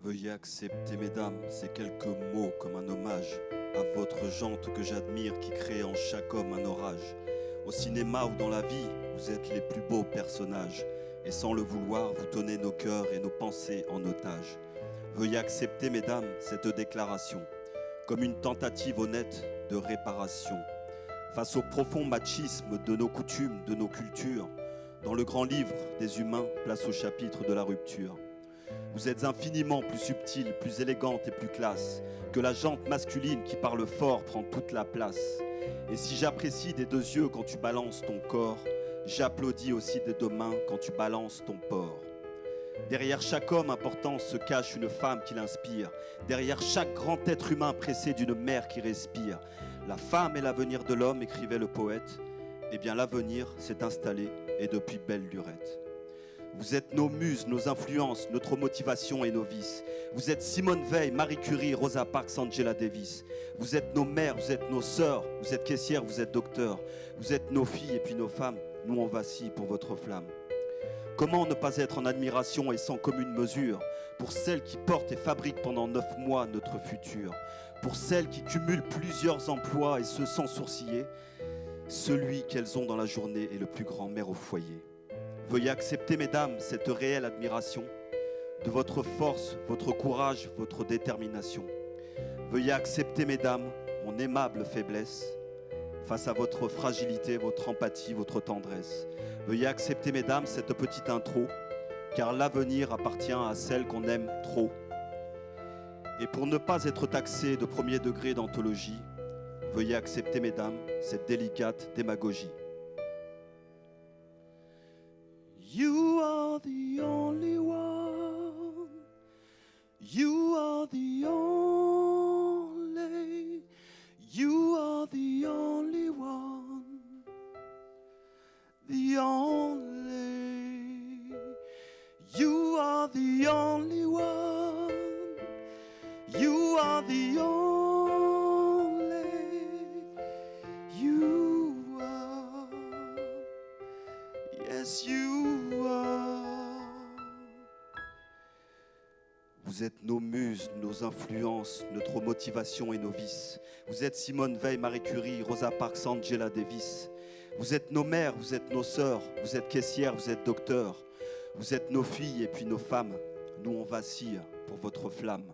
Veuillez accepter, mesdames, ces quelques mots comme un hommage à votre jante que j'admire, qui crée en chaque homme un orage. Au cinéma ou dans la vie, vous êtes les plus beaux personnages, et sans le vouloir, vous tenez nos cœurs et nos pensées en otage. Veuillez accepter, mesdames, cette déclaration comme une tentative honnête de réparation face au profond machisme de nos coutumes, de nos cultures. Dans le grand livre des humains, place au chapitre de la rupture. Vous êtes infiniment plus subtile, plus élégante et plus classe que la jante masculine qui parle fort prend toute la place. Et si j'apprécie des deux yeux quand tu balances ton corps, j'applaudis aussi des deux mains quand tu balances ton porc. Derrière chaque homme important se cache une femme qui l'inspire. Derrière chaque grand être humain pressé d'une mère qui respire. La femme est l'avenir de l'homme, écrivait le poète. Eh bien l'avenir s'est installé et depuis belle lurette. Vous êtes nos muses, nos influences, notre motivation et nos vices. Vous êtes Simone Veil, Marie Curie, Rosa Parks, Angela Davis. Vous êtes nos mères, vous êtes nos sœurs, vous êtes caissières, vous êtes docteurs. Vous êtes nos filles et puis nos femmes. Nous on vacille pour votre flamme. Comment ne pas être en admiration et sans commune mesure pour celles qui portent et fabriquent pendant 9 mois notre futur, pour celles qui cumulent plusieurs emplois et ce sans sourciller. Celui qu'elles ont dans la journée est le plus grand mère au foyer. Veuillez accepter, mesdames, cette réelle admiration de votre force, votre courage, votre détermination. Veuillez accepter, mesdames, mon aimable faiblesse face à votre fragilité, votre empathie, votre tendresse. Veuillez accepter, mesdames, cette petite intro, car l'avenir appartient à celle qu'on aime trop. Et pour ne pas être taxé de premier degré d'anthologie, veuillez accepter, mesdames, cette délicate démagogie. You are the only one. You are the only. You are the only one. The only. You are the only one. You are the only. You are. Yes, you are. Vous êtes nos muses, nos influences, notre motivation et nos vices. Vous êtes Simone Veil, Marie Curie, Rosa Parks, Angela Davis. Vous êtes nos mères, vous êtes nos sœurs, vous êtes caissières, vous êtes docteurs. Vous êtes nos filles et puis nos femmes. Nous on vacille pour votre flamme.